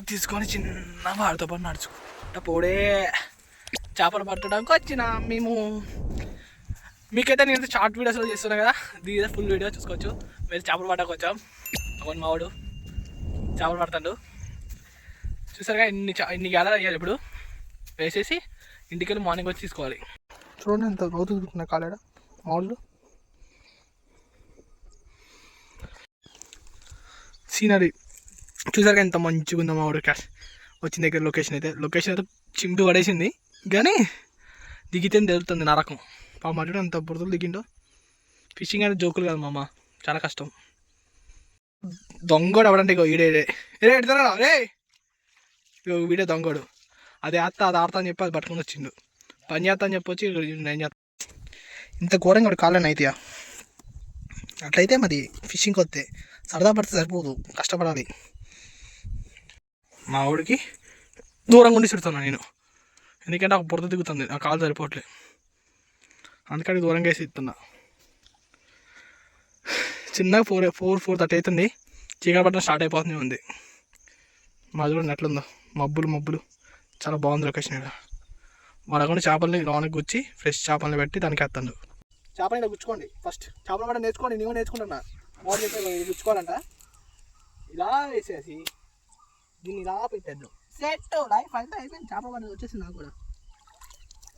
తీసుకొని చిన్న వాడితో పాటు నడుచుకుంటా పోడే చేపలు పట్టడానికి వచ్చిన మేము. మీకైతే నేను షార్ట్ వీడియోస్లో చేస్తున్నా కదా, దీని ఫుల్ వీడియో చూసుకోవచ్చు. మీరు చేపలు పట్టకు వచ్చాం అవును మావాడు చేపలు పడతాడు. చూసారుగా ఇన్ని గ్యాలరీ అయ్యాలి. ఇప్పుడు వేసేసి ఇంటికి వెళ్ళి మార్నింగ్ వచ్చి తీసుకోవాలి. చూడండి ఎంత రోజు తిరుగుతున్నా కాలేడ మామూలు సీనరీ. చూసారుగా ఎంత మంచిగా ఉందో మావాడు వచ్చిన దగ్గర. లొకేషన్ అయితే చింపి పడేసింది, కానీ దిగితే తెలుస్తుంది నరకం. మటుడు అంత బురదలు దిగిండో. ఫిషింగ్ అనేది జోకులు కాదు మామ, చాలా కష్టం. దొంగోడు అవడంటే ఇగో ఈడే ఎడతారా రే, ఇగో వీడే దొంగోడు. అది ఆడతా అని చెప్పి అది పట్టుకొని వచ్చిండు. పని చేస్తా అని చెప్పొచ్చి నేను చేస్తా. ఇంత ఘోరంగా వాడు కాళ్ళని అయితే అట్లయితే మరి ఫిషింగ్కి వస్తే సరదా పడితే సరిపోదు, కష్టపడాలి. మా ఊడికి దూరంగా ఉండి చుడుతున్నాను నేను, ఎందుకంటే ఆ బురద దిగుతుంది, ఆ కాలు సరిపోవట్లేదు. అందుకని దూరంగా వేసి ఇస్తున్నా. చిన్నగా 4:30 అవుతుంది, చీకటి పట్టడం స్టార్ట్ అయిపోతుంది ఉంది. మా చూడండి ఎట్లుందో, మబ్బులు చాలా బాగుంది లొకేషన్. ఇక్కడ మనకుండా చేపలని లోనకి గుచ్చి ఫ్రెష్ చేపలని పెట్టి దానికి వేస్తాడు. చేపలు ఇలా గుచ్చుకోండి ఫస్ట్, చేపలు పట్ట నేర్చుకోండి. నేను నేర్చుకుంటున్నా. మోడల్ చెప్పి గుచ్చుకోవాలంట. ఇలా వేసేసి దీన్ని ఇలా పెట్టేద్దాం, సెట్. లైఫ్ అంతా అయిపోయింది. చేపలు పట్ట వచ్చేసింది నాకు కూడా.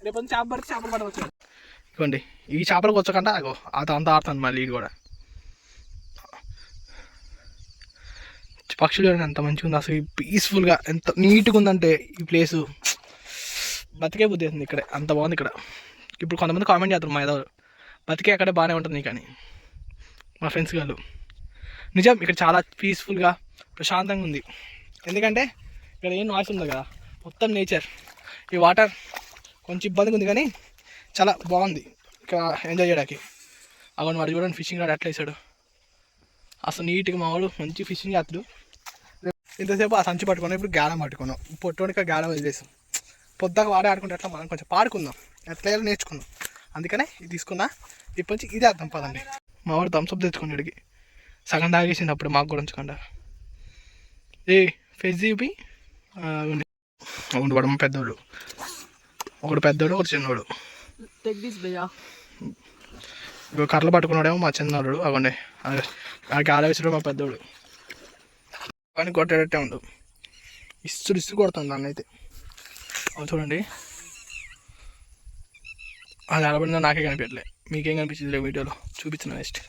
రేపు చేప పడితే చేపలు పట్ట వచ్చాడు. ఇవ్వండి ఈ చేపలకు వచ్చకుండా అంత ఆడుతాను మళ్ళీ. ఇది కూడా పక్షులు చూడండి ఎంత మంచిగా ఉంది అసలు, పీస్ఫుల్గా ఎంత నీట్గా ఉందంటే ఈ ప్లేసు. బతికే బుద్ధి అవుతుంది ఇక్కడే, అంత బాగుంది ఇక్కడ. ఇప్పుడు కొంతమంది కామెంట్ చేస్తారు మా ఏదో బతికే అక్కడే బాగానే ఉంటుంది కానీ, మా ఫ్రెండ్స్ గారు నిజం ఇక్కడ చాలా పీస్ఫుల్గా ప్రశాంతంగా ఉంది. ఎందుకంటే ఇక్కడ ఏం నాయిస్ ఉంది కదా, మొత్తం నేచర్. ఈ వాటర్ కొంచెం ఇబ్బందిగా ఉంది కానీ చాలా బాగుంది ఇక్కడ ఎంజాయ్ చేయడానికి. అక్కడ వాడు చూడండి ఫిషింగ్ రాడు ఎట్లా వేసాడు అసలు నీట్గా. మా వాడు మంచి ఫిషింగ్ చేస్తాడు. ఇంతసేపు ఆ సంచి పట్టుకున్నాం, ఇప్పుడు గాలం పట్టుకున్నాం. పొట్టుకోనికి గాలం వదిలేసాం. పొద్దుగా వాడే ఆడుకుంటే ఎట్లా మనం కొంచెం పాడుకుందాం, ఎట్లా నేర్చుకుందాం. అందుకనే ఇది తీసుకున్నా. ఇప్పటి నుంచి ఇదే అర్థం పదండి. మా వాడు థమ్స్అప్ తెచ్చుకున్నాడికి సగం తాగేసింది అప్పుడు, మాకు కూడా ఉంచకుండా. ఏ ఫెజ్ చూపి వాడు పెద్దోడు, ఒకడు పెద్దోడు ఒకటి చిన్నోడు. ఇక కర్రలు పట్టుకున్నాడేమో మా చిన్నోడు. అవ్వండి ఆ గాలి వేసాడు మా పెద్దోడు. కానీ కొట్టేటట్టే ఉండదు, ఇసు కొడుతుంది దాన్ని అయితే. చూడండి అది అలబడిందో నాకే కనిపించట్లే, మీకేం కనిపించింది వీడియోలో చూపించిన. నెక్స్ట్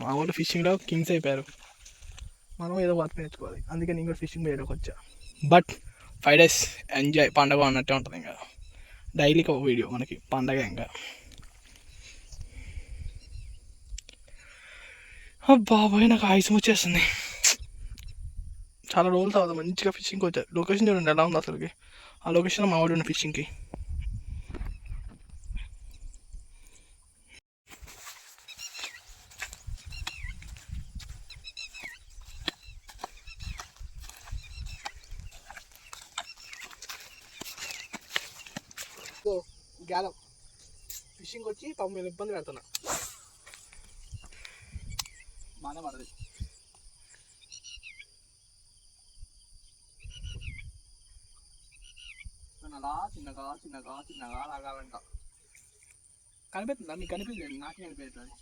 మా వాళ్ళు ఫిషింగ్లో కింగ్స్ అయిపోయారు, మనం ఏదో వర్క్ నేర్చుకోవాలి. అందుకే నేను కూడా ఫిషింగ్ వేయడానికి వచ్చా. బట్ 5 days ఎంజాయ్, పండగ అన్నట్టే ఉంటుంది. ఇంకా డైలీకి ఒక వీడియో మనకి పండగ. ఇంకా బాబాయ్ నాకు ఆయుసం వచ్చేస్తుంది. చాలా రోజులు తర్వాత మంచిగా ఫిషింగ్కి వచ్చా. లొకేషన్ చూడండి ఎలా ఉంది అసలుకి. ఆ లొకేషన్ మా వాడు ఉన్న ఫిషింగ్కి. గ్యాలం ఫిషింగ్ వచ్చి తమ్ముడు ఇబ్బంది పెడుతున్నా. బాగానే పడదు. అలా చిన్నగా లాగాలంట. కనిపిస్తుందా నీకు? కనిపించలేదు, నాకే కనిపించలేదు.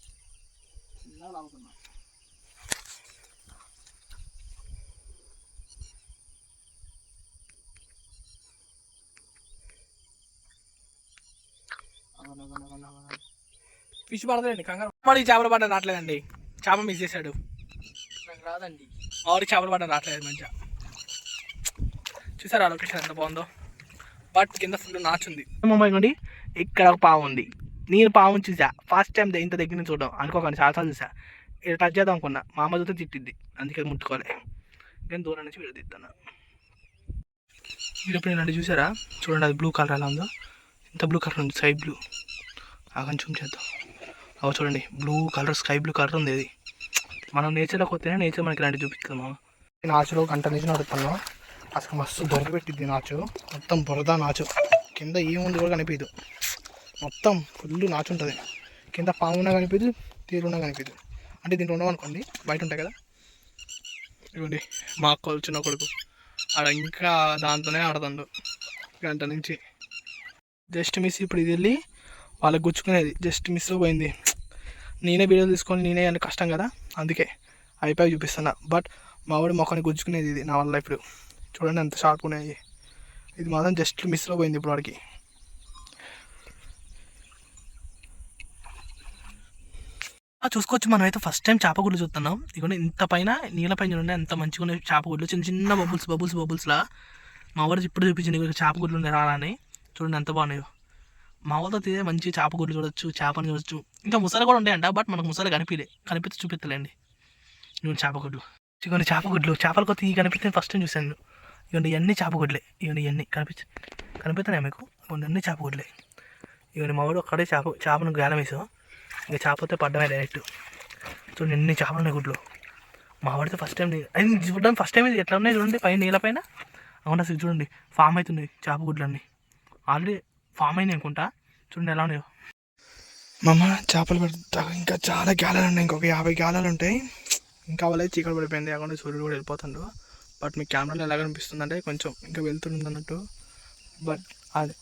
చిన్నగా లాగుతున్నా. ఫిష్ పడదండి కంగారు పడి. చేపలు పడ్డ రావట్లేదండి, చేప మిస్ చేశాడు. నాకు రాదండి ఆవిడ చేపలు పడ్డ రావట్లేదు మంచిగా. చూసారా లొకేషన్ ఎంత బాగుందో. బట్ కింద ఫుల్ నాచుంది. ముంబై ఇక్కడ ఒక పాము ఉంది. నేను పాము చూసా ఫస్ట్ టైం, ఇంత దగ్గర నుంచి చూడడం అనుకోకండి. చాలాసార్లు చూసా. ఇక్కడ టచ్ చేద్దాం అనుకున్నా, మా అమ్మ చూస్తే తిట్టిద్ది, అందుకే ముట్టుకోలే. నేను దూరం నుంచి వీడియో తీస్తాను. మీరు ఎప్పుడు నేను చూసారా? చూడండి అది బ్లూ కలర్ ఎలా ఉందో, ఇంత బ్లూ కలర్ ఉంది, స్కై బ్లూ. ఆగని చూమ్ చేద్దాం. అవ చూడండి blue colour, sky blue colour ఉంది. అది మనం నేచర్లోకి వస్తేనే నేచర్ మనకి ఇలాంటి చూపిస్తుంది. మనం నాచులో గంట నుంచి నడుపుతున్నాం. అసలు మస్తు బొరద పెట్టిద్ది నాచు, మొత్తం బురద నాచు. కింద ఏముంది కూడా కనిపించదు, మొత్తం ఫుల్ నాచు ఉంటుంది. కింద పామున్నా కనిపించదు, తీరున్నా కనిపించదు. అంటే దీంట్లో ఉండవు అనుకోండి, బయట ఉంటాయి కదా. ఇవ్వండి మా అక్క చిన్న కొడుకు ఆడ ఇంకా దాంతోనే ఆడుతుండు గంట నుంచి. Just miss. ఇప్పుడు ఇది వెళ్ళి వాళ్ళకి గుచ్చుకునేది జస్ట్ మిస్లో పోయింది. నేనే వీడియోలు తీసుకొని నేనే అంటే కష్టం కదా, అందుకే అయిపోయి చూపిస్తున్నా. బట్ మా వాడు మొక్కని గుచ్చుకునేది ఇది నా వల్ల. ఇప్పుడు చూడండి ఎంత షార్ప్ ఉన్నాయి. ఇది మాత్రం జస్ట్ మిస్లో పోయింది ఇప్పుడు వాడికి. చూసుకోవచ్చు, మనం అయితే ఫస్ట్ టైం చేపగుడ్లు చూస్తున్నాం. ఇదిగోండి ఇంత పైన నీళ్ళ పైన ఉండే ఎంత మంచిగా ఉన్నాయి చేపగుడ్లు, చిన్న చిన్న బబుల్స్లా. మా వాడు ఇప్పుడు చూపించింది ఇక్కడ చేపగుడ్లు ఉన్నాయి రాలని. చూడండి ఎంత బాగున్నాయో. మా వాళ్ళతో తినే మంచి చేపగుడ్లు చూడొచ్చు, చేపని చూడొచ్చు. ఇంకా ముసలి కూడా ఉంటాయంట, బట్ మనకు ముసలి కనిపిస్తే చూపిస్తలేండి. ఇవన్నీ చేపగుడ్లు. ఇవన్నీ చేపగుడ్లు, చేపల కొత్త ఈ కనిపిస్తే ఫస్ట్ టైం చూశాను. ఇవన్నీ ఇవన్నీ చేపగుడ్లే. ఇవన్నీ కనిపిస్తున్నాయి మీకు. ఇవన్నీ అన్ని చేపగుడ్లే. ఇవన్నీ మా వాడు అక్కడే చేపను గాలం వేసాం. ఇంకా చేపతో పడ్డమే డైరెక్ట్. చూడండి ఎన్ని చేపలు ఉన్నాయి గుడ్లు. మా వాడితే ఫస్ట్ టైం అది చూడడం. ఫస్ట్ టైం ఇది ఎట్లా ఉన్నాయి చూడండి పైన నీళ్ళ పైన. అవునా అసలు చూడండి ఫామ్ అవుతున్నాయి చేపగుడ్లు అన్నీ. ఆల్రెడీ ఫామ్ అయినాయి అనుకుంటా. చూడండి ఎలా ఉన్నాయో. మా అమ్మ చేపలు పెడతా. ఇంకా చాలా గ్యాలలు ఉన్నాయి, ఇంకొక 50 గ్యాలలు ఉంటాయి. ఇంకా వాళ్ళే చీకటి పడిపోయింది, అక్కడ సూర్యుడు కూడా వెళ్ళిపోతుండు. బట్ మీకు కెమెరాలో ఎలా కనిపిస్తుంది అంటే కొంచెం ఇంకా వెళ్తుంది అన్నట్టు. బట్ అది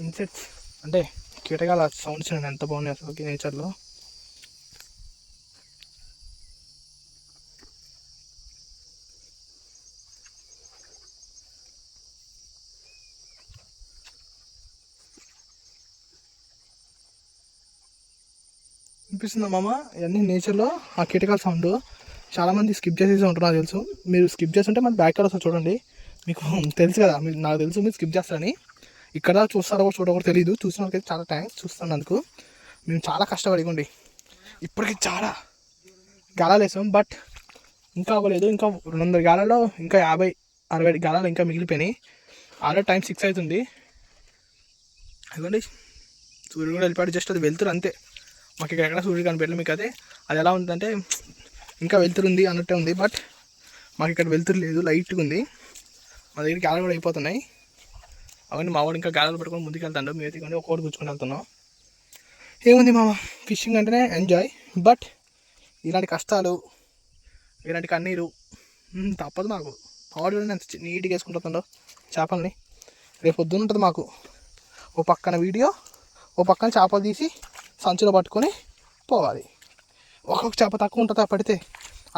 ఇన్సెక్ట్స్ అంటే కీటకాల సౌండ్స్ ఎంత బాగున్నాయి అసలు నేచర్లో. అనిపిస్తుందా మామ? ఇవన్నీ నేచర్లో ఆ కీటకాల సౌండ్. చాలామంది స్కిప్ చేసేసి ఉంటారు నాకు తెలుసు. మీరు స్కిప్ చేస్తుంటే మన బ్యాక్ కలర్ వస్తుంది చూడండి. మీకు తెలుసు కదా, నాకు తెలుసు మీరు స్కిప్ చేస్తారని. ఇక్కడ చూస్తారో చూడకూడదు తెలియదు. చూసిన వాళ్ళకైతే చాలా థ్యాంక్స్ చూస్తున్నందుకు. మేము చాలా కష్టపడికోండి. ఇప్పటికి చాలా గాలాలు వేసాం, బట్ ఇంకా అవ్వలేదు. ఇంకా 200 గాలాల్లో ఇంకా 50-60 గాలాలు ఇంకా మిగిలిపోయినాయి. ఆల్రెడీ టైం 6 అవుతుంది. అదిగోండి సూర్యుడు కూడా వెళ్ళిపోయాడు. జస్ట్ అది వెళ్తురు అంతే. మాకు ఇక్కడ ఎక్కడ సూర్యుడు కనిపించలేదు. మీకు అది ఎలా ఉందంటే ఇంకా వెళ్తురుంది అన్నట్టే ఉంది, బట్ మాకు ఇక్కడ వెళ్తురు లేదు, లైట్గా ఉంది. మా దగ్గర గాలాలు కూడా అయిపోతున్నాయి. అవన్నీ మా వాడు ఇంకా గాలాలు పట్టుకొని ముందుకు వెళ్తాడు. మేము కానీ ఒక్కొక్కటి కూర్చుని వెళ్తున్నాం. ఏముంది మామ, ఫిషింగ్ అంటేనే ఎంజాయ్. బట్ ఇలాంటి కష్టాలు, ఇలాంటి కన్నీరు తప్పదు మాకు. మా వాడు ఎంత నీట్గా వేసుకుంటుందో చేపల్ని. రేపు పొద్దున ఉంటుంది మాకు ఓ పక్కన వీడియో, ఓ పక్కన చేపలు తీసి సంచిలో పట్టుకొని పోవాలి. ఒక్కొక్క చేప తక్కువ ఉంటుంది, పడితే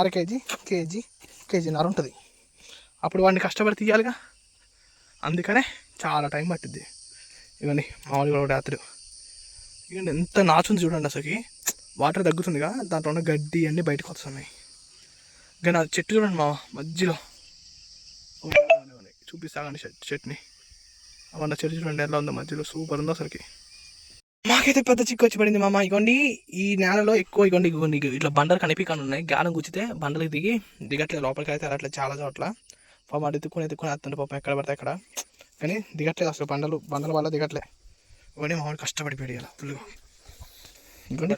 అర కేజీ, కేజీన్నర ఉంటుంది. అప్పుడు వాడిని కష్టపడి తీయాలిగా, అందుకనే చాలా టైం పట్టుద్ది. ఇవన్నీ మామూలుగా రాత్రి. ఇవన్నీ ఎంత నాచుంది చూడండి అసలుకి. వాటర్ తగ్గుతుందిగా, దాంట్లో ఉన్న గడ్డి అన్నీ బయటకు వస్తున్నాయి. ఇంకా నా చెట్టు చూడండి మా మధ్యలో చూపిస్తాగండి చెట్టుని. అవన్న చెట్టు చూడండి ఎలా ఉందో మధ్యలో, సూపర్ ఉందో అసలుకి. మాకైతే పెద్ద చిక్కు వచ్చి పడింది మామ. ఇగోండి ఈ నేలలో ఎక్కువ ఇగోండి ఇట్లా బండలు కనిపించకుండా ఉన్నాయి. గాలం గుచ్చితే బండలకు దిగట్లేదు లోపలికి. అయితే అట్లా చాలా చోట్ల పాపం ఎత్తుకుని వస్తుంటే పాపం ఎక్కడ పడితే అక్కడ. కానీ దిగట్లేదు అసలు, బండల వల్ల దిగట్లే. ఇవన్నీ మామూలు కష్టపడిపోయాడు ఇలా ఫుల్గా. ఇవ్వండి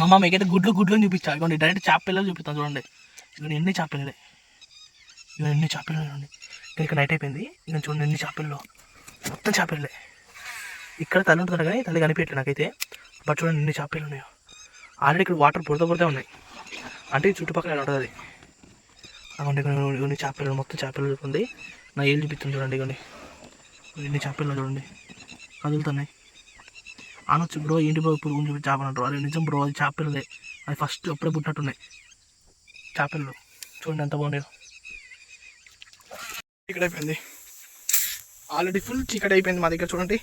మామ మీకైతే గుడ్లు చూపించాలి. ఇవ్వండి డైరెక్ట్ చేప పిల్లలు చూపిస్తాను చూడండి. ఇవన్నీ ఎన్ని చేప పిల్లలే, ఇవన్నీ ఎన్ని చేప పిల్లలు చూడండి. ఇక్కడ నైట్ అయిపోయింది. ఇక చూడండి ఎన్ని చేప పిల్లలు, మొత్తం చేప పిల్లలే. ఇక్కడ తల్లి ఉంటుంది కానీ తల్లి కనిపించట్లేదు నాకైతే. బట్ చూడండి ఎన్ని చేప పిల్లలు ఉన్నాయో. ఆల్రెడీ ఇక్కడ వాటర్ పుడతా ఉన్నాయి, అంటే చుట్టుపక్కల ఉంటుంది అది. అక్కడ ఇవన్నీ చేప పిల్లలు, మొత్తం చేప పిల్లలు ఉంది. నా ఏళ్ళు చూపిస్తుంది చూడండి. ఇవన్నీ ఎన్ని చేప పిల్లలు చూడండి కదులుతున్నాయి. అనొచ్చు బ్రో ఏంటి బ్రో ఇప్పుడు చూపి చేపలు అంటారు. అది నిజం బ్రో, అది చేప పిల్లలే. అది ఫస్ట్ అప్పుడే పుట్టినట్టున్నాయి చేప పిల్లలు. చూడండి ఎంత బాగున్నాయో. చీకటి అయిపోయింది, ఆల్రెడీ ఫుల్ చీకటి అయిపోయింది మా దగ్గర చూడండి.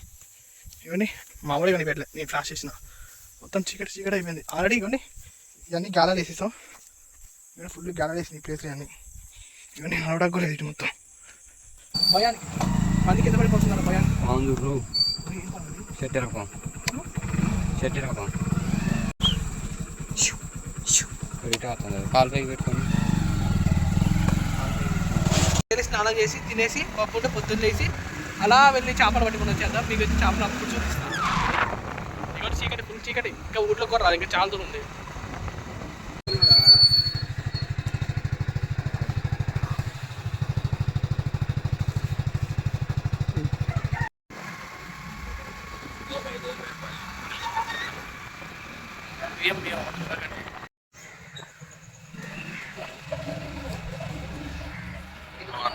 ఇవన్నీ మామూలుగా కనిపించట్లేదు, నేను ఫ్లాష్ చేసిన. మొత్తం చీకటి అయిపోయింది ఆల్రెడీ. ఇవన్నీ ఇవన్నీ గాలాలు వేసేసాం. ఇవన్నీ ఫుల్ గాలాలు వేసింది ఈ ప్లేస్లో అన్నీ. ఇవన్నీ నడవడానికి కూడా లేదు మొత్తం. భయానికి మళ్ళీ కింద పడిపోతున్నారు. భయానికి స్నానం చేసి తినేసి పొద్దున్న లేసి అలా వెళ్ళి చేపలు పట్టుకుని వచ్చేద్దాం. మీకు వచ్చి చేపలు అప్పుడు చూపిస్తాను. ఇక్కడ చీకటి ఫుల్ చీకటి, ఇంకా ఊళ్ళో కూడా రాదు, ఇంకా చాలా దూరం ఉంది.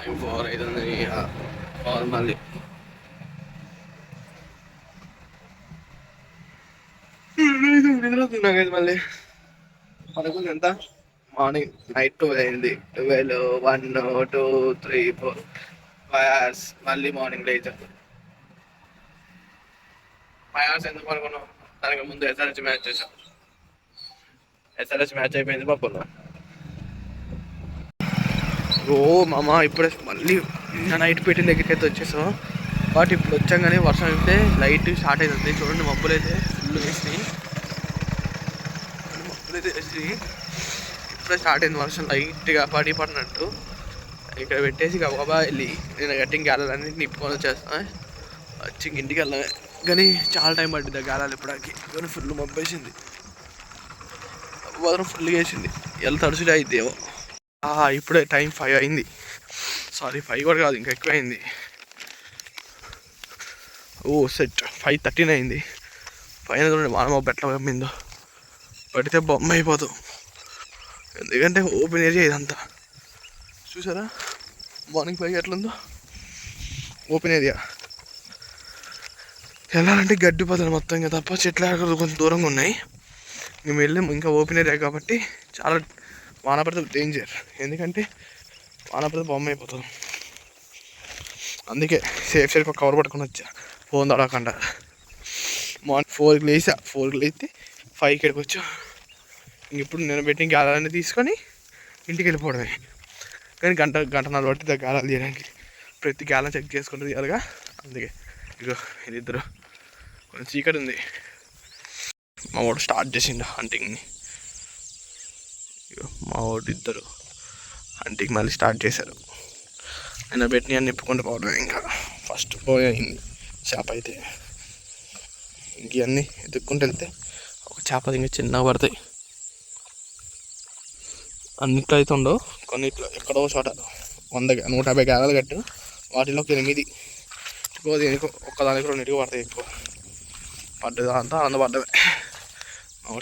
టైం 4 అవుతుంది. మళ్ళీ నిద్రపోతున్నా మళ్ళీ పడుకుంది ఎంత మార్నింగ్ నైట్ 12 అయింది. 12, 1, 2, 3, 4, 5 hours. మళ్ళీ మార్నింగ్ లేచాం. 5 hours ఎందుకు పడుకున్నాం? దానికి ముందు ఎస్ఆర్హెచ్ మ్యాచ్ చేసాం. ఎస్ఆర్హెచ్ మ్యాచ్ అయిపోయింది పడుకున్నాం. ఓ మామ ఇప్పుడే మళ్ళీ నిన్న నైట్ పెట్టిన దగ్గరికి అయితే వచ్చేసాం. బట్ ఇప్పుడు వచ్చాం కానీ వర్షం అయితే లైట్ స్టార్ట్ అవుతుంది. చూడండి మబ్బులు అయితే ఫుల్ వేసినాయి. మబ్బులు అయితే వేసి ఇప్పుడే స్టార్ట్ అయింది వర్షం లైట్గా పడినట్టు. ఇక్కడ పెట్టేసి గబగబా వెళ్ళి నేను గట్టింగ్ గాలాలన్నీ నిప్పుకొని వచ్చేస్తాను. వచ్చి ఇంటికి వెళ్ళాలి కానీ చాలా టైం పట్టింది ఆ గాలాలు ఇప్పటికి. కానీ ఫుల్ మబ్బు వేసింది, మాత్రం ఫుల్గా వేసింది. ఎలా తడుచుడే అయితే ఏమో. ఇప్పుడే టైం 5 అయింది. సారీ 5 కూడా కాదు, ఇంకా ఎక్కువ అయింది. సెట్ 5:13 అయింది. పైన చూడండి వానమబ్బు ఎట్లా కమ్మిందో. పడితే బొమ్మ అయిపోతాం, ఎందుకంటే ఓపెన్ ఏరియా ఇదంతా. చూసారా మార్నింగ్ 5 ఎట్లుందో ఓపెన్ ఏరియా. వెళ్ళాలంటే గడ్డి పోతుంది మొత్తం, ఇంకా తప్ప చెట్లు కొంచెం దూరంగా ఉన్నాయి. మేము వెళ్ళాము ఇంకా ఓపెన్ ఏరియా కాబట్టి చాలా వాన పడితే డేంజర్, ఎందుకంటే వాన పడితే బొమ్మ అయిపోతుంది. అందుకే సేఫ్ సైడ్ కవర్ పట్టుకొని వచ్చా ఫోన్ తడవకుండా. మార్నింగ్ 4కి లేసా, 4కి లేస్తే 5కి ఇక్కడికి వచ్చా. ఇంక ఇప్పుడు నేను పెట్టిన గాలాలన్నీ తీసుకొని ఇంటికి వెళ్ళిపోవడమే. కానీ గంటన్నర పట్టింది గాలాలు తీయడానికి. ప్రతి గాలం చెక్ చేసుకుంటూ తీయాలిగా, అందుకే. ఇగో ఇది కొంచెం చీకటి ఉంది. మా వాడు స్టార్ట్ చేసిండు హంటింగ్ని. మా వాడు ఇద్దరు హంటింగ్ మళ్ళీ స్టార్ట్ చేశారు. నేను పెట్టిన అన్ని నిప్పుకుంటూ పోవడమే. ఇంకా ఫస్ట్ పోయింది చేప అయితే. ఇంక ఇవన్నీ ఎత్తుక్కుంటూ వెళ్తే ఒక చేపలు ఇంకా చిన్నగా పడతాయి. అన్నిట్లో అయితే ఉండవు, కొన్నిట్లో ఎక్కడో చోట 150 గాలాలు కట్టు, వాటిలో 8 ఎక్కువ దేనికి ఒక్కదానికి 2 పడతాయి. ఎక్కువ పడ్డదంతా ఆనందపడ్డమే.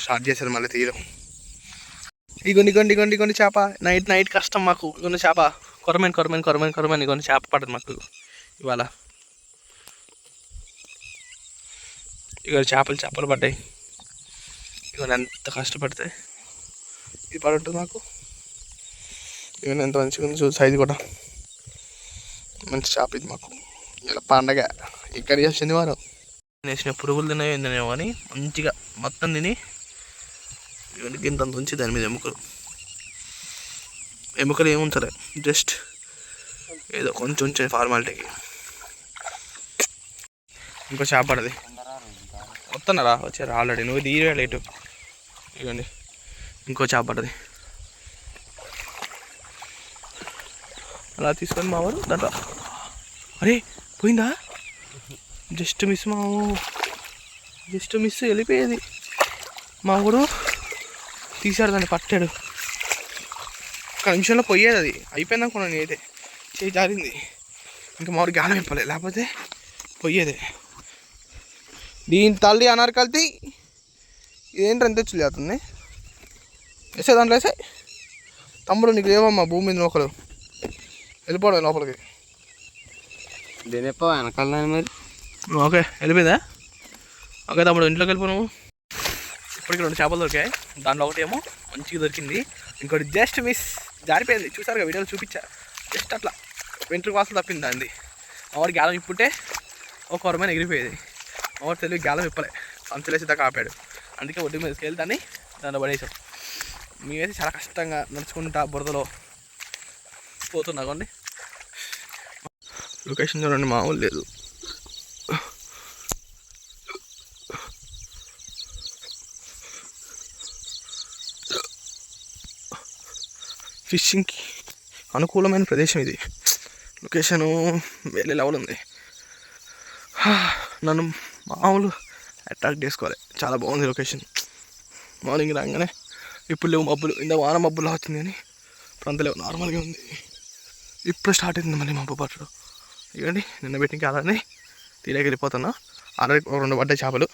స్టార్ట్ చేశారు మళ్ళీ తీయడం. ఇగోండి చేప. నైట్ కష్టం మాకు. ఇగొండి చేప కొరమని ఇగోండి చేప పడదు మాకు ఇవాళ. ఇక చేపలు పడ్డాయి. ఇవన్నీ ఎంత కష్టపడితే ఇది పడుంటుంది మాకు. ఇవన్నీ ఎంత మంచిగా ఉంది చూసి, సైజు కూడా మంచి చేప ఇది మాకు. ఇలా పండగ ఇక్కడ శనివారం వేసిన పురుగులు తినేమో అని మంచిగా మొత్తం తిని గింత ఉంచి దాని మీద ఎముకలు ఏముంచలే, జస్ట్ ఏదో కొంచెం ఉంచే ఫార్మాలిటీకి. ఇంకో చేప పడది. వస్తున్నారా? వచ్చారు ఆల్రెడీ. నువ్వు తీరే లేటు. ఇవ్వండి ఇంకో చేప పడది. అలా తీసుకొని మా వారు దాంట్లో, అరే పోయిందా? జస్ట్ మిస్ వెళ్ళిపోయేది. మా వాడు తీసాడు, దాన్ని పట్టాడు. ఒక నిమిషంలో పోయేది, అది అయిపోయింది అనుకున్నాను నేనైతే. చేయి జారింది, ఇంకా మా వాడు గాలం ఇప్పలే, లేకపోతే పోయేదే. దీని తల్లి అనార్కల్తీ ఇదేంటి ఎంత వచ్చి అవుతుంది. వేసే దాంట్లో వేసే. తమ్ముడు నీకు లేవమ్మా భూమి మీద ఒకరు వెళ్ళిపోవడం లోపలికి. దీని వెనకాల మరి. ఓకే వెళ్ళిపోయిందా? ఓకే తమ్ముడు ఇంట్లోకి వెళ్ళిపోయాము. ఇప్పటికి 2 చేపలు దొరికాయి. దాంట్లో ఒకటి ఏమో మంచిగా దొరికింది, ఇంకోటి జస్ట్ మిస్ జారిపోయింది. చూసారుగా వీడియోలో చూపించా. జస్ట్ అట్లా వెంట్రుకు వాసన తప్పింది దాన్ని. మా వాడు గాలం ఇప్పుంటే ఒక కొరమైన ఎగిరిపోయేది. మా వాడు తెలివి గాలం ఇప్పలే, సంచలేసి దాకా ఆపాడు. అందుకే ఒడ్డు మీద తీసుకెళ్ళి దాన్ని పడేసాం. మేమైతే చాలా కష్టంగా నడుచుకుంటా బురదలో పోతున్నా. కొన్ని లొకేషన్ చూడండి, మామూలు లేదు. ఫిషింగ్కి అనుకూలమైన ప్రదేశం ఇది. లొకేషను వేరే లెవెల్ ఉంది. నన్ను మామూలు అట్రాక్ట్ చేసుకోవాలి. చాలా బాగుంది లొకేషన్. మార్నింగ్ రాగానే ఇప్పుడు లేవు మబ్బులు, ఇంత వాన మబ్బులా వచ్చింది కానీ ఇప్పుడు అంత లేవు, నార్మల్గా ఉంది. ఇప్పుడు స్టార్ట్ అయింది మళ్ళీ మబ్బు పట్టడం. ఇవ్వండి నిన్న పెట్టిన కాలాన్ని తీరేకి వెళ్ళిపోతున్నా. ఆల్రెడీ 2 పడ్డాయి చేపలు.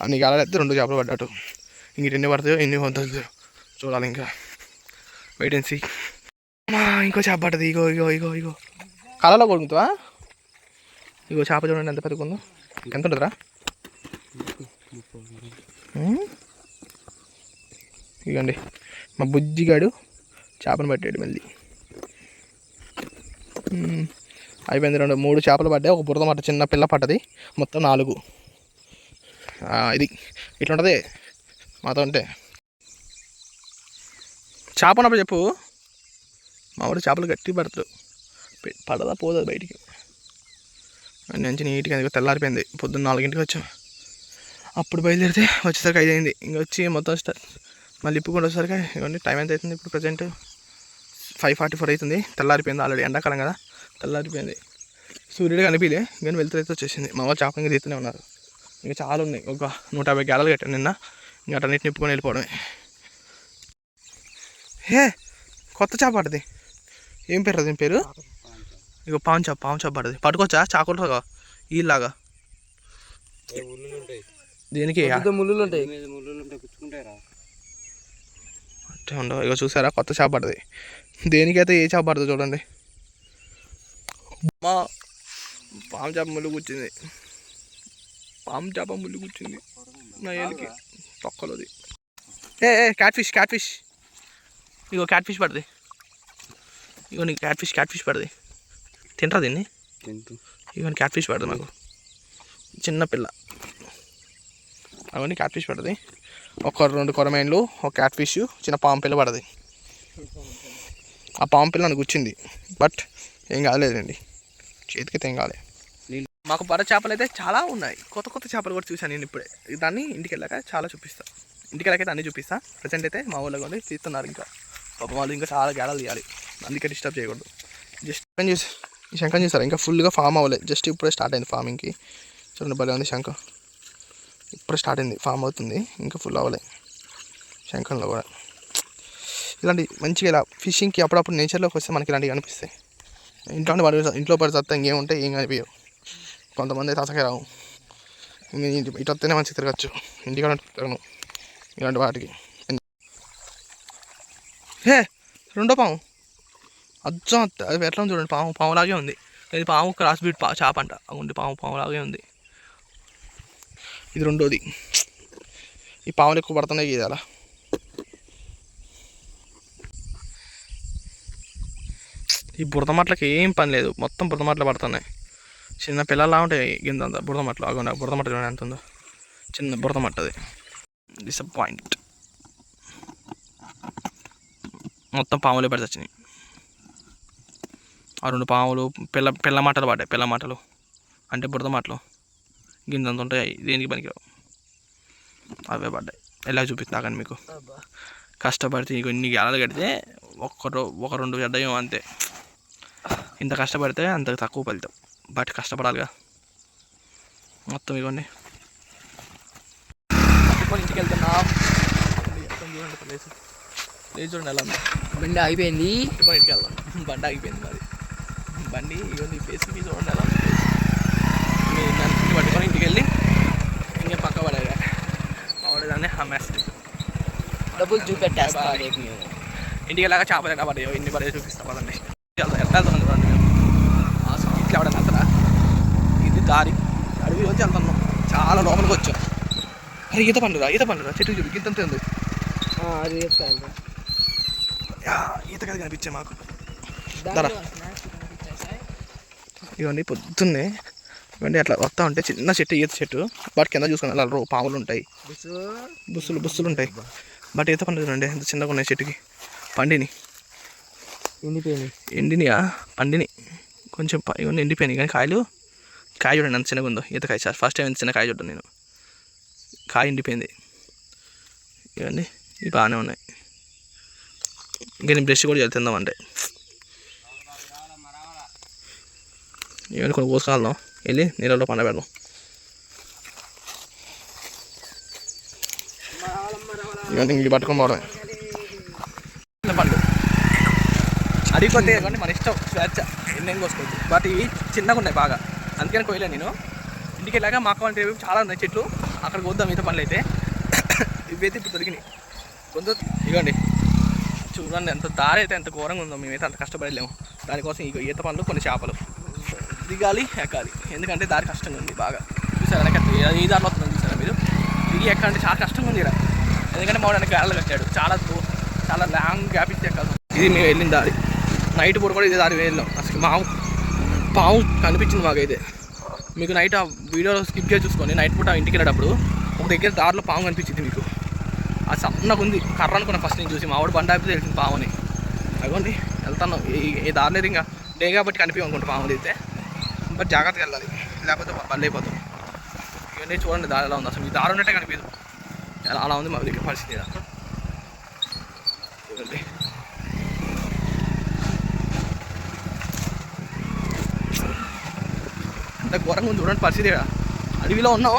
అన్ని కాలాలు అయితే 2 చేపలు పడ్డాటు. ఇంక ఎన్ని పడతాయో ఎన్ని వద్దు చూడాలి. ఇంకా వెయిట్ అండ్ సీ. ఇంకో చేప పడ్డది. ఇగో కళలో కొడుకుతావా? ఇగో చేప చూడండి ఎంత పెద్దగా ఉందో. ఎంత ఉంటుందిరా? ఇగండి మా బుజ్జిగాడు చేపను పట్టాడు మళ్ళీ. అయిపోయింది. 3 చేపలు పడ్డాయి, ఒక బురద మట్ట చిన్న పిల్ల పట్టది, మొత్తం 4. ఇది ఇట్లా ఉంటుంది మాతో ఉంటే. చేప ఉన్నప్పుడు చెప్పు, మా వాడు చేపలు గట్టి పడతాడు, పడదా పోదు బయటికి. మంచి నీట్గా తెల్లారిపోయింది. పొద్దున్న 4 వచ్చాం. అప్పుడు బయలుదేరితే వచ్చేసరికి 5 అయింది. ఇంకా వచ్చి మొత్తం మళ్ళీ ఇప్పుకుండా వచ్చేసరికి ఇవన్నీ టైం ఎంత అవుతుంది ఇప్పుడు? ప్రజెంట్ 5:44 అవుతుంది. తెల్లారిపోయింది ఆల్రెడీ, ఎండాకాలం కదా, తెల్లారిపోయింది. సూర్యుడు కనిపించలే, కానీ వెళ్తే వచ్చేసింది. మా వాళ్ళు చేప ఇంకా తీస్తూనే ఉన్నారు. ఇంకా చాలా ఉన్నాయి, ఒక 150 గేలాలు కట్టాను నిన్న. ఇంకా అటన్నిటి నిప్పుకొని వెళ్ళిపోవడమే. హే, కొత్త చేప పడుతుంది. ఏం పేరు అది? ఏం పేరు? ఇక పాము చేప పడుతుంది. పట్టుకోవచ్చా చాకులుగా ఈలాగా? దేనికి ముళ్ళు ఉంటాయి. అట్టే ఉండవు. ఇక చూసారా, కొత్త చేప పడుతుంది. దేనికైతే ఏ చేప పడుతుంది చూడండి. మా పాము చేప ముళ్ళు కూర్చుంది. నా ఏళ్ళకి తొక్కలోది. ఏ క్యాట్ ఫిష్. ఇగో క్యాట్ ఫిష్ పడుతుంది. ఇగో నీకు క్యాట్ ఫిష్ పడుతుంది. తింటరా దీన్ని? ఇగో క్యాట్ ఫిష్ పడుతుంది నాకు, చిన్న పిల్ల. అవన్నీ క్యాట్ ఫిష్ పడుతుంది. ఒక 2 కొరమేన్లు, ఒక క్యాట్ ఫిష్, చిన్న పాము పిల్ల పడుతుంది. ఆ పాము పిల్ల నాకు కూర్చుంది, బట్ ఏం కాలేదండి, చేతికైతే ఏం కాలేదు. మాకు బర చేపలు అయితే చాలా ఉన్నాయి. కొత్త చేపలు కూడా చూసాను నేను ఇప్పుడే. దాన్ని ఇంటికి వెళ్ళాక చాలా చూపిస్తాను. ఇంటికి వెళ్ళాకైతే అన్నీ చూపిస్తాను. ప్రజెంట్ అయితే మా ఊళ్ళో కూడా తీస్తున్నారు. ఇంకా పాపం వాళ్ళు ఇంకా చాలా గేడాలు తీయాలి, అందుకే డిస్టర్బ్ చేయకూడదు. జస్ట్ ఈ శంఖం చూసారా, ఇంకా ఫుల్గా ఫామ్ అవ్వలేదు. జస్ట్ ఇప్పుడే స్టార్ట్ అయింది ఫార్మింగ్కి. చూడండి భలే ఉంది శంఖం. ఇప్పుడే స్టార్ట్ అయింది, ఫామ్ అవుతుంది, ఇంకా ఫుల్ అవ్వలేదు శంఖంలో కూడా. ఇలాంటి మంచిగా ఇలా ఫిషింగ్కి అప్పుడప్పుడు నేచర్లోకి వస్తే మనకి ఇలాంటివి కనిపిస్తాయి. ఇంట్లో పడి చస్తే ఇంకేముంటాయి, ఏం కనిపించవు. కొంతమంది అయితే అసకే రావు. ఇటు వస్తేనే మంచి తిరగచ్చు, ఇంటికాడ తిరగను ఇలాంటి వాటికి. హే, 2వ పాము అచ్చం అది ఎట్లా ఉంది చూడండి. పాములాగే ఉంది. ఇది పాము క్రాస్ బీట్ చేప అంట. అవుండి పాములాగే ఉంది. ఇది 2వది. ఈ పాములు ఎక్కువ పడుతున్నాయి ఇది అలా. ఈ బురద మట్లకి ఏం పని లేదు, మొత్తం బురద మట్టలు పడుతున్నాయి. చిన్న పిల్లలా ఉంటాయి గిందంతా బురద మట్టలు. అగోండి బురద మట్ట చూడండి ఎంత ఉందో, చిన్న బురద మట్టది. డిసప్పాయింట్. మొత్తం పాములే పడి వచ్చినాయి. ఆ 2 పాములు పిల్ల మాటలు పడ్డాయి. పిల్ల మాటలు అంటే బురద మాటలు గిందంత ఉంటాయి, దేనికి పనికిరావు, అవే పడ్డాయి. ఎలా చూపిస్తా కానీ మీకు. కష్టపడితే ఇన్ని గేలాలు కడితే ఒక 2 పడ్డాయేమో అంతే. ఇంత కష్టపడితే అంత తక్కువ ఫలితం, బట్ కష్టపడాలిగా. మొత్తం ఇవ్వండి. ఇంటికి వెళ్తున్నాం. చూడండి ప్లేస్ చూడండి ఎలా ఉంది. బండి ఆగిపోయింది. ఇంటికి వెళ్దాం. బండి ఆగిపోయింది మరి. బండి ఇవ్వండి ఫేస్కి చూడండి ఎలా ఉంది. నన్ను పట్టుకొని ఇంటికి వెళ్ళి ఇంకా పక్క పడేగా పడేదాన్ని అమ్మేస్తుంది. డబ్బులు చూపెట్టేస్తా. ఇంటికి వెళ్ళాక చేపలు ఎట్లా పడేయో ఇన్ని పడే చూపిస్తాం కదండి. ఎట్లా వెళ్తాం చూడండి. ఇట్లా ఎవడన్నా వెళ్తారా? ఇది దారి, అడవి వచ్చి వెళ్తున్నాం. చాలా లోపలికి వచ్చాం. అరే ఈత పండురా చెట్టు చూడు, గింతంతే ఉంది. ఈత కదా కనిపించే మాకు. ఇవన్నీ పొద్దున్నే ఇవన్నీ అట్లా వస్తూ ఉంటే చిన్న చెట్టు, ఈత చెట్టు. బట్ కింద చూసుకుని అలా పాములు ఉంటాయి, బుస్సులు ఉంటాయి. బట్ ఈత పండు చూడండి ఎంత చిన్నగా ఉన్నాయి చెట్టుకి. ఎండినియా పండిని కొంచెం ఇవన్నీ ఎండిపోయినాయి. కానీ కాయ చూడండి ఎంత చిన్నగా ఉందో. ఈతకాయ సార్ ఫస్ట్ టైం ఎంత చిన్న కాయ చూడండి నేను. కాయ ఎండిపోయింది. ఇవన్నీ ఇవి బాగానే ఉన్నాయి. ఇంకా నేను బ్రష్ కూడా తిందామంటే ఇవన్నీ కొన్ని కోసుకెళ్దాం, వెళ్ళి నీళ్ళలో పండబెడదాం. ఇవన్నీ ఇంక పట్టుకొని పోవడమే. పండు అడిగిపోతే కానీ మన ఇష్టం, స్వేచ్ఛ, ఎన్నెన్ని కోసుకోవచ్చు. బట్ ఇవి చిన్నగా ఉన్నాయి బాగా, అందుకని కోయలే నేను. ఇంటికి వెళ్ళాక మాకు అంటే చాలా ఉన్నాయి చెట్లు, అక్కడికి వద్దాం ఈత పనులు అయితే. ఇవైతే ఇప్పుడు దొరికినాయి కొంత. ఇవ్వండి చూడండి ఎంత దారి అయితే ఎంత ఘోరంగా ఉందో. మేమైతే అంత కష్టపడలేము. దానికోసం ఈ ఈత పండ్లు కొన్ని చేపలు దిగాలి ఎక్కాలి, ఎందుకంటే దారి కష్టంగా ఉంది బాగా. చూసారా వెనక ఈ దారిలో వస్తుంది చూసారా మీరు. దిగి ఎక్కాలంటే చాలా కష్టంగా ఉంది ఇక్కడ, ఎందుకంటే మా వాడు గాడలు కట్టాడు. చాలా లాంగ్ గ్యాప్ ఇస్తే ఎక్కాలి. ఇది మేము వెళ్ళిన దారి. నైట్ పూట కూడా ఇదే దారి వెళ్ళాం. అసలు పాము కనిపించింది మాకైతే. మీకు నైట్ ఆ వీడియోలో స్కిప్ చేసి చూసుకొని నైట్ పూట ఇంటికి వెళ్ళేటప్పుడు ఒక దగ్గర దారిలో పాము కనిపించింది మీకు. అది సన్నగా ఉంది, కర్ర అనుకున్నా ఫస్ట్ నేను చూసి. మా వాడు బండి ఆపితే తెలిసింది పాము అని. అదిగోండి వెళ్తాను. ఈ దారిలో ఇంకా డే కాబట్టి కనిపించనుకుంటా పాములు అయితే. బట్ జాగ్రత్తగా వెళ్ళాలి, లేకపోతే బళ్ళు అయిపోతాం. ఇవన్నీ చూడండి దారి ఎలా ఉంది. అసలు ఈ దారి ఉన్నట్టే కనిపించదు, అలా ఉంది మా దగ్గర పరిస్థితి. చూడండి ఎంత ఘోరంగా ఉంది చూడండి పరిస్థితి. అడవిలో ఉన్నాం.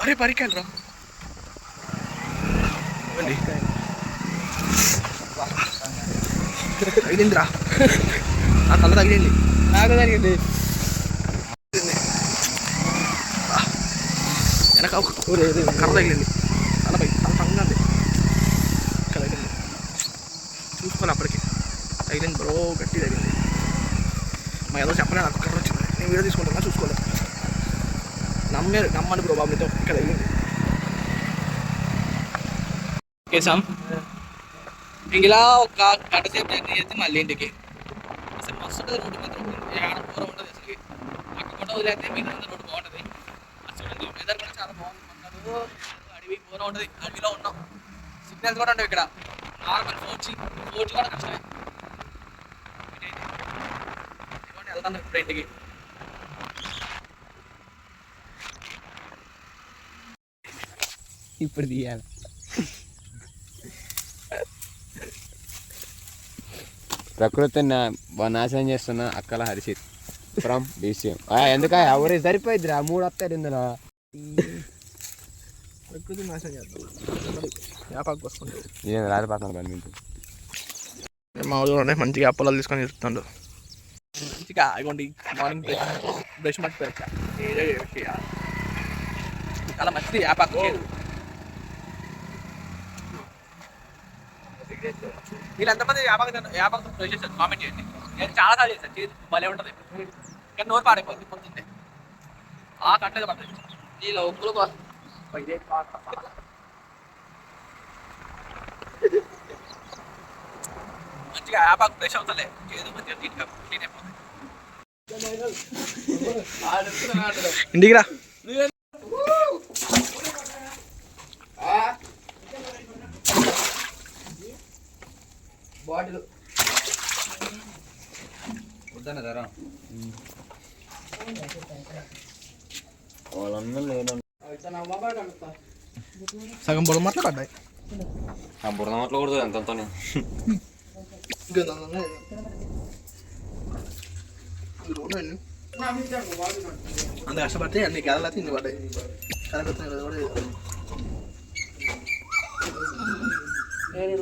అరే పరికెళ్ళరా తగిలిందిరా, నా తల తగిలింది, నాకు తగిలింది. వెనక కర్ర తగిలింది తలపై, తల తగ్గింది ఇక్కడ తగిలింది. చూసుకోవాలి అప్పటికి తగిలింది బ్రో, గట్టి తగిలింది. మా ఏదో చెప్పలే, నాకు కర్ర వచ్చింది. నేను వీడియో తీసుకుంటున్నా, చూసుకోలేదు. నమ్మండి బ్రో బాబు, మీతో ఇక్కడ తగిలింది. కేసాం ఇలా ఒక గంట సేపు జర్నీ చేస్తే మళ్ళీ ఇంటికి. అసలు మస్తు ఉంటుంది రోడ్డు మాత్రం, దూరం ఉంటుంది అసలు. అక్కడ కూడా వదిలేస్తే మీకు రోడ్డు బాగుంటుంది. అసలు వెదర్ కూడా చాలా బాగుంది. మొత్తం అడవి దూరం ఉంటుంది, అడవిలో ఉన్నాం. సిగ్నల్స్ కూడా ఉంటాయి ఇక్కడ. నార్మల్ 4G కూడా కష్టమే. వెళ్తాను ఇప్పుడు ఇంటికి. ఇప్పుడు తీయాలి. ప్రకృతిని నాశనం చేస్తున్న అక్కల హర్షిత్ ఫ్రమ్ డిసిఎం. ఎందుక ఎవరు సరిపోయిద్దిరా, 3 వస్తాడు ఇందులో. ప్రకృతి నాశనం చేస్తాం, వ్యాపారం వస్తుంది. నేను రాలిపోతున్నాను పని మీకు. మా ఊళ్ళో మంచిగా అప్పలాలు తీసుకొని చెప్తాడు. మంచిగా ఇవ్వండి మార్నింగ్ బ్రష్ మర్చిపోయా. చాలా మంచిది వ్యాపారం. వీళ్ళు ఎంతమంది వ్యాపారం బ్రష్ చేస్తారు కామెంట్ చేయండి. నేను చాలాసార్లు చేస్తాను, చేసి భలే ఉంటుంది. కానీ నోరు పాడైపోతుంది పొద్దున్నే. కట్టలేదు పడుతుంది నీళ్ళు ఒక్కరు మంచిగా వ్యాపారం బ్రష్ అవుతలే, ఏదో మంచిగా క్లీన్ అయిపోతుంది. ఇంటికి రా. బాటిల్ వద్దన్న ధర సగం బుర్ర మాటలు పడ్డాయి. ఆ బురద మాటలు కూడా ఎంతతో అంత కష్టపడితే అన్ని గదలు అయితే ఇన్ని పడ్డాయి. కరెక్ట్